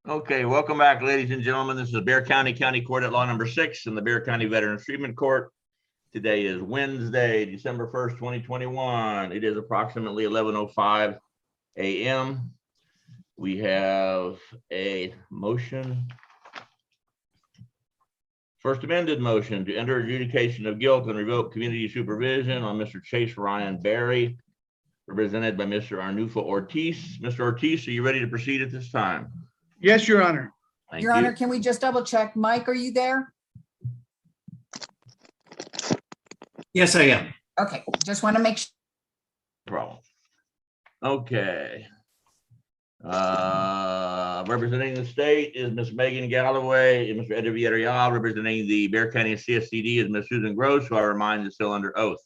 Okay, welcome back, ladies and gentlemen. This is Bexar County Court at Law number 6 in the Bexar County Veterans Treatment Court. Today is Wednesday, December 1st, 2021. It is approximately 11:05 a.m. We have a motion. First amended motion to enter adjudication of guilt and revoke community supervision on Mr. Chase Ryan Berry, represented by Mr. Arnulfo Ortiz. Mr. Ortiz, are you ready to proceed at this time? Yes, Your Honor. Thank Your you. Honor, can we just double check? Mike, are you there? Yes, I am. Okay, just want to make sure. Problem. Okay. Representing the state is Ms. Megan Galloway and Mr. Ed Villarreal. Representing the Bexar County CSCD is Ms. Susan Gross, who I remind is still under oath.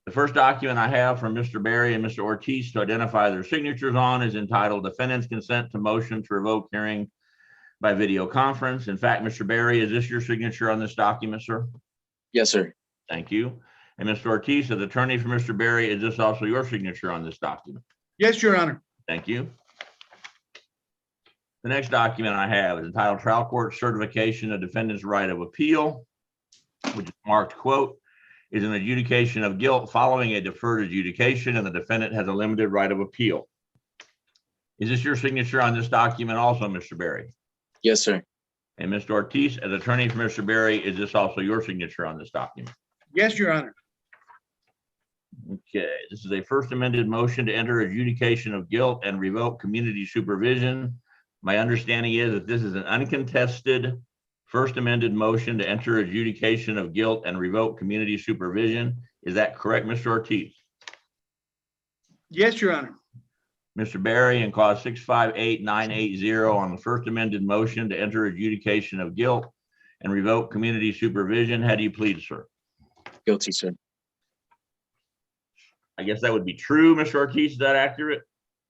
The first document I have from Mr. Berry and Mr. Ortiz to identify their signatures on is entitled Defendant's Consent to Motion to Revoke Hearing by Video Conference. In fact, Mr. Berry, is this your signature on this document, sir? Yes, sir. Thank you. And Mr. Ortiz, as attorney for Mr. Berry, is this also your signature on this document? Yes, Your Honor. Thank you. The next document I have is entitled Trial Court Certification of Defendant's Right of Appeal, which is marked, quote, is an adjudication of guilt following a deferred adjudication and the defendant has a limited right of appeal. Is this your signature on this document also, Mr. Berry? Yes, sir. And Mr. Ortiz, as attorney for Mr. Berry, is this also your signature on this document? Yes, Your Honor. Okay, this is a first amended motion to enter adjudication of guilt and revoke community supervision. My understanding is that this is an uncontested first amended motion to enter adjudication of guilt and revoke community supervision. Is that correct, Mr. Ortiz? Yes, Your Honor. Mr. Berry, in cause 658980 on the first amended motion to enter adjudication of guilt and revoke community supervision, how do you plead, sir? Guilty, sir. I guess that would be true, Mr. Ortiz. Is that accurate?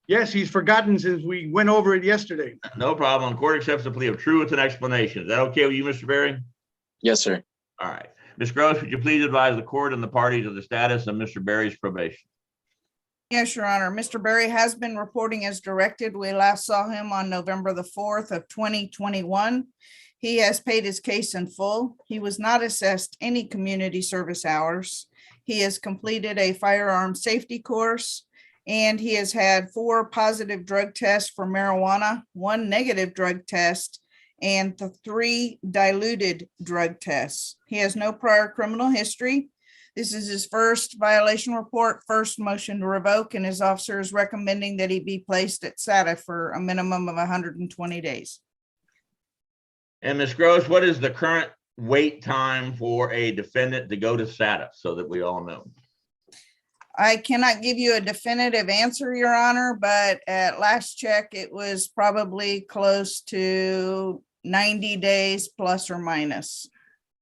Yes, he's forgotten since we went over it yesterday. No problem. Court accepts the plea of true with an explanation. Is that okay with you, Mr. Berry? Yes, sir. All right. Ms. Gross, would you please advise the court and the parties of the status of Mr. Berry's probation? Yes, Your Honor. Mr. Berry has been reporting as directed. We last saw him on November the 4th of 2021. He has paid his case in full. He was not assessed any community service hours. He has completed a firearm safety course, and he has had 4 positive drug tests for marijuana, 1 negative drug test, and 3 diluted drug tests. He has no prior criminal history. This is his first violation report, first motion to revoke, and his officer is recommending that he be placed at SATA for a minimum of 120 days. And Ms. Gross, what is the current wait time for a defendant to go to SATA so that we all know? I cannot give you a definitive answer, Your Honor, but at last check, it was probably close to 90 days plus or minus.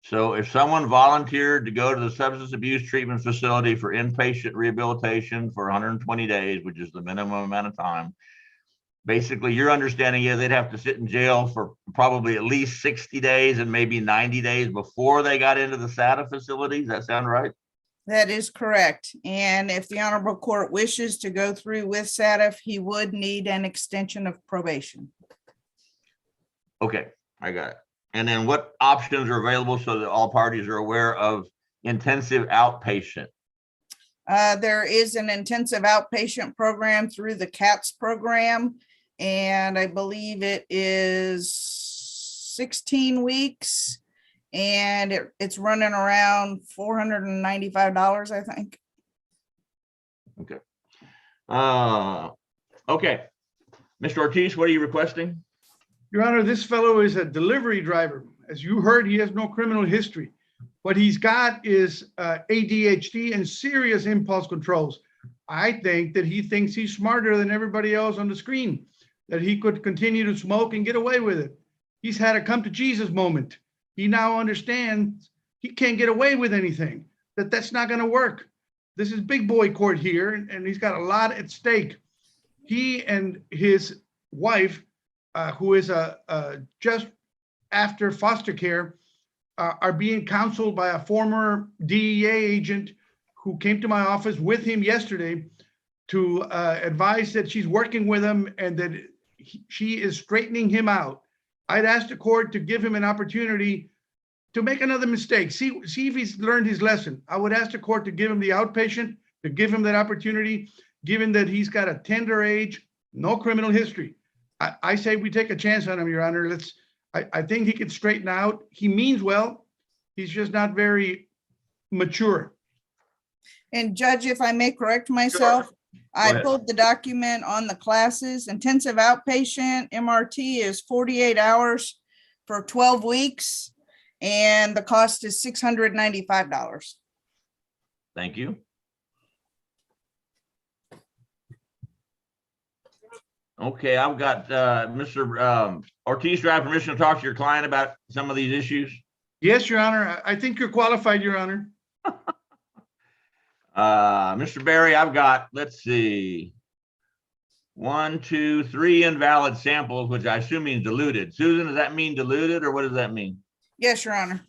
So if someone volunteered to go to the substance abuse treatment facility for inpatient rehabilitation for 120 days, which is the minimum amount of time, basically your understanding is they'd have to sit in jail for probably at least 60 days and maybe 90 days before they got into the SATA facility. Does that sound right? That is correct. And if the honorable court wishes to go through with SATA, he would need an extension of probation. Okay, I got it. And then what options are available so that all parties are aware of intensive outpatient? There is an intensive outpatient program through the CATS program, and I believe it is 16 weeks. And it's running around $495, I think. Okay. Okay. Mr. Ortiz, what are you requesting? Your Honor, this fellow is a delivery driver. As you heard, he has no criminal history. What he's got is ADHD and serious impulse controls. I think that he thinks he's smarter than everybody else on the screen, that he could continue to smoke and get away with it. He's had a come to Jesus moment. He now understands he can't get away with anything, that's not going to work. This is big boy court here, and he's got a lot at stake. He and his wife, who is just after foster care, are being counseled by a former DEA agent who came to my office with him yesterday to advise that she's working with him and that she is straightening him out. I'd ask the court to give him an opportunity to make another mistake. See if he's learned his lesson. I would ask the court to give him the outpatient, to give him that opportunity, given that he's got a tender age, no criminal history. I say we take a chance on him, Your Honor. I think he can straighten out. He means well. He's just not very mature. And Judge, if I may correct myself, I ahead. pulled the document on the classes. Intensive outpatient MRT is 48 hours for 12 weeks, and the cost is $695. Thank you. Okay, I've got Mr. Ortiz, do I have permission to talk to your client about some of these issues? Yes, Your Honor. I think you're qualified, Your Honor. Mr. Berry, I've got, let's see, 1, 2, 3 invalid samples, which I assume means diluted. Susan, does that mean diluted, or what does that mean? Yes, Your Honor.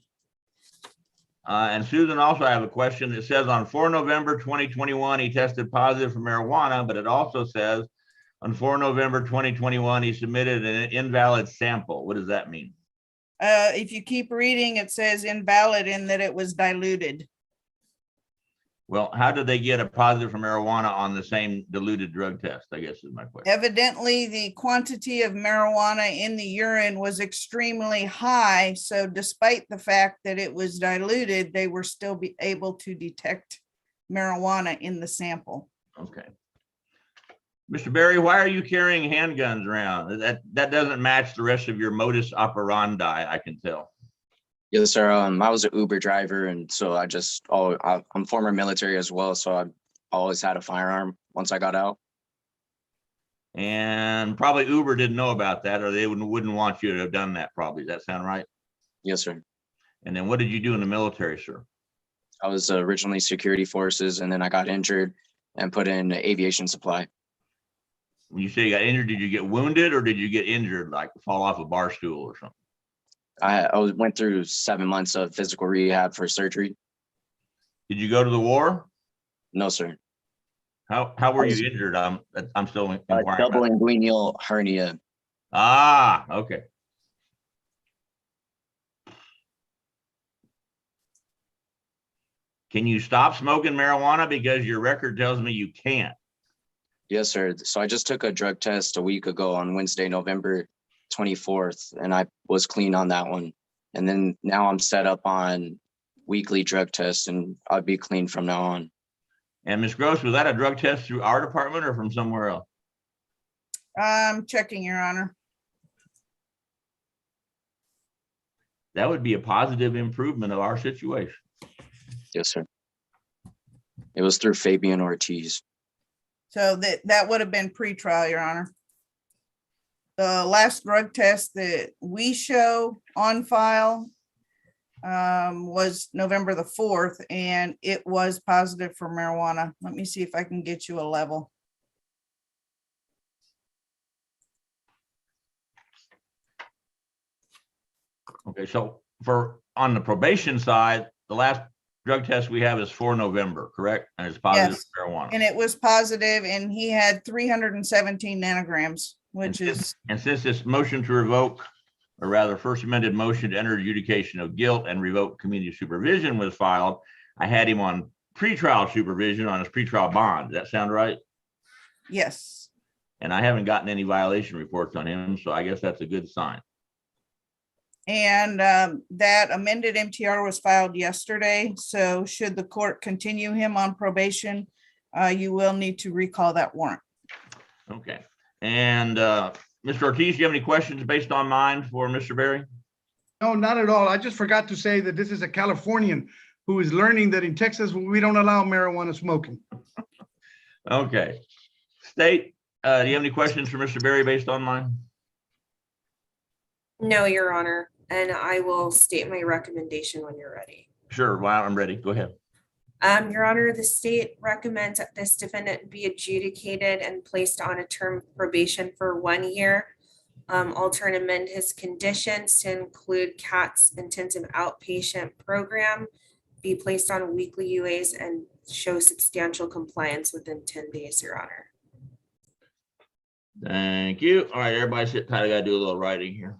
And Susan, also I have a question. It says on 4 November 2021, he tested positive for marijuana, but it also says on 4 November 2021, he submitted an invalid sample. What does that mean? If you keep reading, it says invalid in that it was diluted. Well, how did they get a positive for marijuana on the same diluted drug test, I guess is my question. Evidently, the quantity of marijuana in the urine was extremely high. So despite the fact that it was diluted, they were still able to detect marijuana in the sample. Okay. Mr. Berry, why are you carrying handguns around? That doesn't match the rest of your modus operandi, I can tell. Yes, sir. I was an Uber driver, and so I'm former military as well, so I always had a firearm once I got out. And probably Uber didn't know about that, or they wouldn't want you to have done that probably. Does that sound right? Yes, sir. And then what did you do in the military, sir? I was originally security forces, and then I got injured and put in aviation supply. When you say you got injured, did you get wounded or did you get injured, like fall off a bar stool or something? I went through 7 months of physical rehab for surgery. Did you go to the war? No, sir. How were you injured? I'm still inquiring. Double about. inguinal hernia. Ah, okay. Can you stop smoking marijuana? Because your record tells me you can't. Yes, sir. So I just took a drug test a week ago on Wednesday, November 24th, and I was clean on that one. And then now I'm set up on weekly drug tests, and I'll be clean from now on. And Ms. Gross, was that a drug test through our department or from somewhere else? I'm checking, Your Honor. That would be a positive improvement of our situation. Yes, sir. It was through Fabian Ortiz. So that would have been pre-trial, Your Honor. The last drug test that we show on file was November the 4th, and it was positive for marijuana. Let me see if I can get you a level. Okay, so on the probation side, the last drug test we have is 4 November, correct? And it's positive Yes. for marijuana. And it was positive, and he had 317 nanograms, which is, And since this motion to revoke, or rather first amended motion to enter adjudication of guilt and revoke community supervision was filed, I had him on pretrial supervision on his pretrial bond. Does that sound right? yes. And I haven't gotten any violation reports on him, so I guess that's a good sign. And that amended MTR was filed yesterday. So should the court continue him on probation, you will need to recall that warrant. Okay. And Mr. Ortiz, do you have any questions based on mine for Mr. Berry? No, not at all. I just forgot to say that this is a Californian who is learning that in Texas, we don't allow marijuana smoking. Okay. State, do you have any questions for Mr. Berry based on mine? No, Your Honor, and I will state my recommendation when you're ready. Sure, well, I'm ready. Go ahead. Your Honor, the state recommends that this defendant be adjudicated and placed on a term of probation for 1 year. Alter and amend his conditions to include CAT's intensive outpatient program, be placed on weekly UAs, and show substantial compliance within 10 days, Your Honor. Thank you. All right, everybody sit tight. I gotta do a little writing here.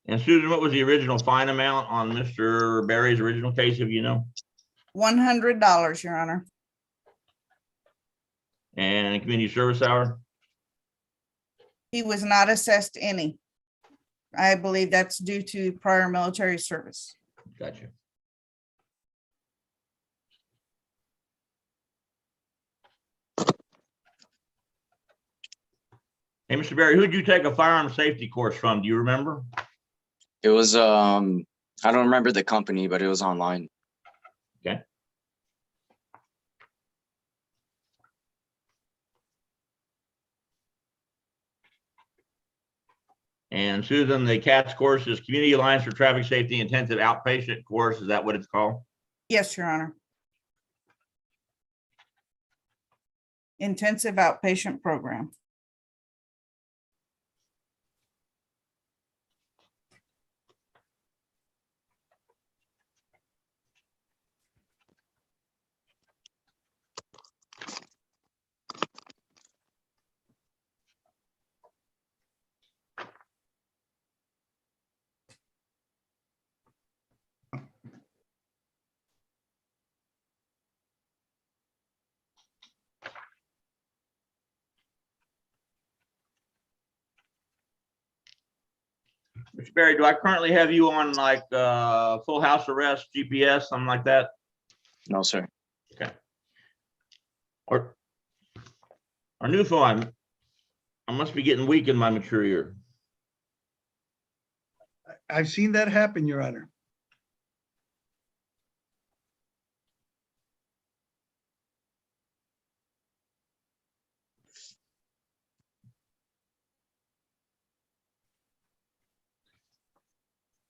And Susan, what was the original fine amount on Mr. Berry's original case, if you know? $100, Your Honor. And community service hour? He was not assessed any. I believe that's due to prior military service. Gotcha. Hey, Mr. Berry, who'd you take a firearm safety course from? Do you remember? It was, I don't remember the company, but it was online. Okay. And Susan, the CATS course is Community Alliance for Traffic Safety Intensive Outpatient course. Is that what it's called? Yes, Your Honor. Intensive outpatient program. Mr. Berry, do I currently have you on like full house arrest, GPS, something like that? No, sir. Okay. Or our new phone, I must be getting weak in my mature year. I've seen that happen, Your Honor.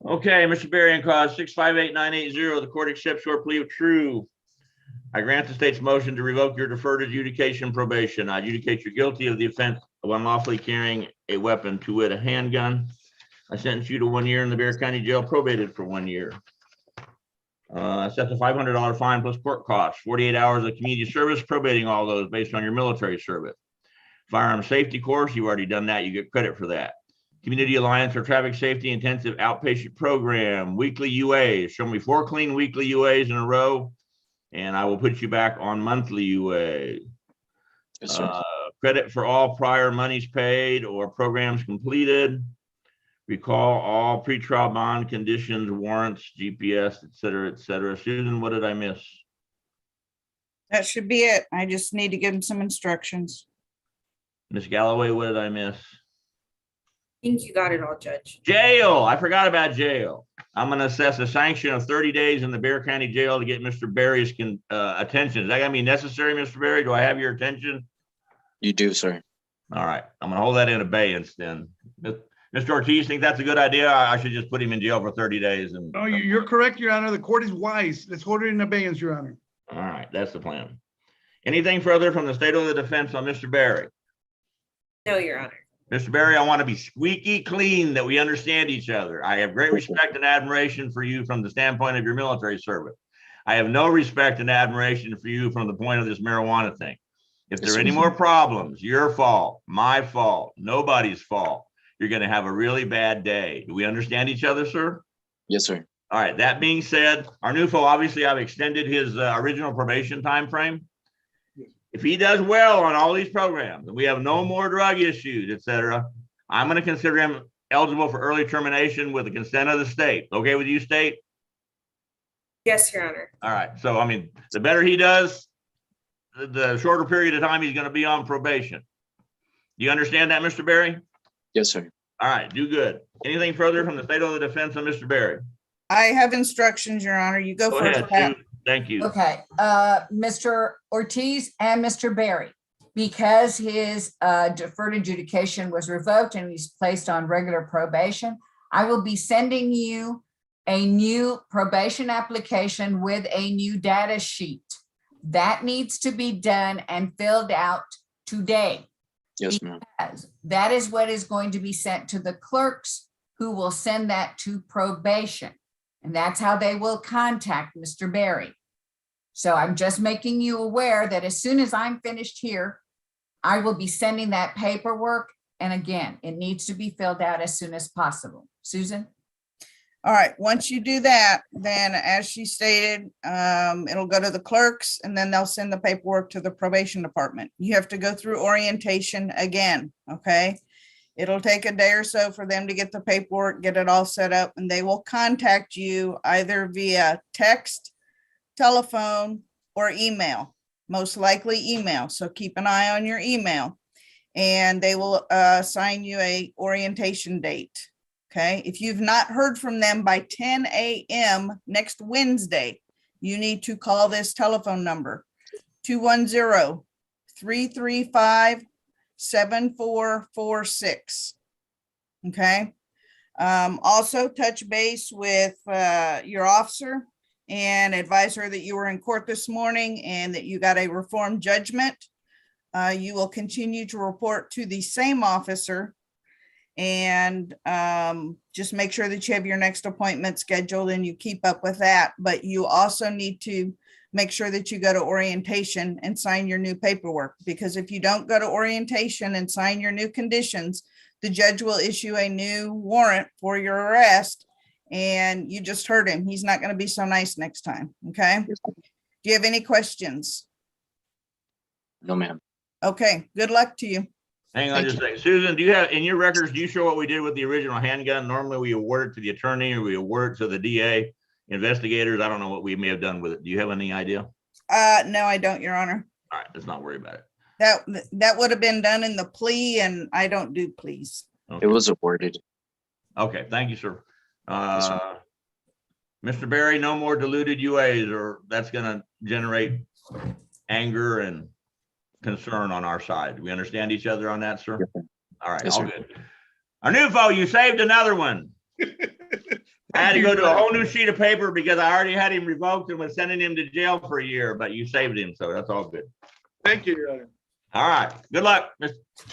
Okay, Mr. Berry, in cause 658-980, the court accepts your plea of true. I grant the state's motion to revoke your deferred adjudication probation. I adjudicate you guilty of the offense of unlawfully carrying a weapon, to wit, a handgun. I sentence you to 1 year in the Bexar County Jail, probated for 1 year. Set the $500 fine plus court costs, 48 hours of community service, probating all those based on your military service. Firearm safety course, you've already done that. You get credit for that. Community Alliance for Traffic Safety Intensive Outpatient Program, weekly UAs. Show me 4 clean weekly UAs in a row, and I will put you back on monthly UA. Yes, sir. Credit for all prior monies paid or programs completed. Recall all pretrial bond conditions, warrants, GPS, et cetera, et cetera. Susan, what did I miss? That should be it. I just need to give him some instructions. Ms. Galloway, what did I miss? I think you got it all, Judge. Jail. I forgot about jail. I'm going to assess a sanction of 30 days in the Bexar County Jail to get Mr. Berry's attention. Is that going to be necessary, Mr. Berry? Do I have your attention? You do, sir. All right. I'm going to hold that in abeyance then. Mr. Ortiz, think that's a good idea? I should just put him in jail for 30 days. And Oh, you're correct, Your Honor. The court is wise. Let's hold it in abeyance, Your Honor. all right. That's the plan. Anything further from the state of the defense on Mr. Berry? No, Your Honor. Mr. Berry, I want to be squeaky clean that we understand each other. I have great respect and admiration for you from the standpoint of your military service. I have no respect and admiration for you from the point of this marijuana thing. If there are any more problems, your fault, my fault, nobody's fault, you're going to have a really bad day. Do we understand each other, sir? Yes, sir. All right. That being said, our new foe, obviously I've extended his original probation timeframe. If he does well on all these programs and we have no more drug issues, et cetera, I'm going to consider him eligible for early termination with the consent of the state. Okay with you, state? Yes, Your Honor. All right. So, I mean, the better he does, the shorter period of time he's going to be on probation. Do you understand that, Mr. Berry? Yes, sir. All right. Do good. Anything further from the state of the defense on Mr. Berry? I have instructions, Your Honor. You go Go first, ahead, Pat. Sue. Thank you. Okay, Mr. Ortiz and Mr. Berry, because his deferred adjudication was revoked and he's placed on regular probation, I will be sending you a new probation application with a new data sheet. That needs to be done and filled out today. Yes, ma'am. As that is what is going to be sent to the clerks, who will send that to probation. And that's how they will contact Mr. Berry. So I'm just making you aware that as soon as I'm finished here, I will be sending that paperwork. And again, it needs to be filled out as soon as possible. Susan? All right, once you do that, then as she stated, it'll go to the clerks and then they'll send the paperwork to the probation department. You have to go through orientation again, okay? It'll take a day or so for them to get the paperwork, get it all set up, and they will contact you either via text, telephone, or email, most likely email. So keep an eye on your email. And they will assign you a orientation date. Okay, if you've not heard from them by 10 a.m. next Wednesday, you need to call this telephone number, 210-335-7446. Okay, also touch base with your officer and advise her that you were in court this morning and that you got a reformed judgment. You will continue to report to the same officer, and just make sure that you have your next appointment scheduled and you keep up with that. But you also need to make sure that you go to orientation and sign your new paperwork, because if you don't go to orientation and sign your new conditions, the judge will issue a new warrant for your arrest. And you just heard him. He's not going to be so nice next time. Okay. Do you have any questions? No, ma'am. Okay. Good luck to you. Hang on Thank just a second. Susan, do you have, in your records, do you show what we did with the original handgun? Normally we award it to the attorney or we award it to the DA, investigators. I don't know what we may have done with it. Do you have any idea? No, I don't, Your Honor. All right, let's not worry about it. That would have been done in the plea, and I don't do pleas. Okay. It was awarded. Okay, thank you, sir. Yes, sir. Mr. Berry, no more diluted UAs, or that's gonna generate anger and concern on our side. We understand each other on that, sir? Yes, sir. All right, Yes, all sir. good. Arnulfo, you saved another one. I had to go to a whole new sheet of paper because I already had him revoked and was sending him to jail for a year, but you saved him, so that's all good. Thank you, Your Honor. All right, good luck, Mr.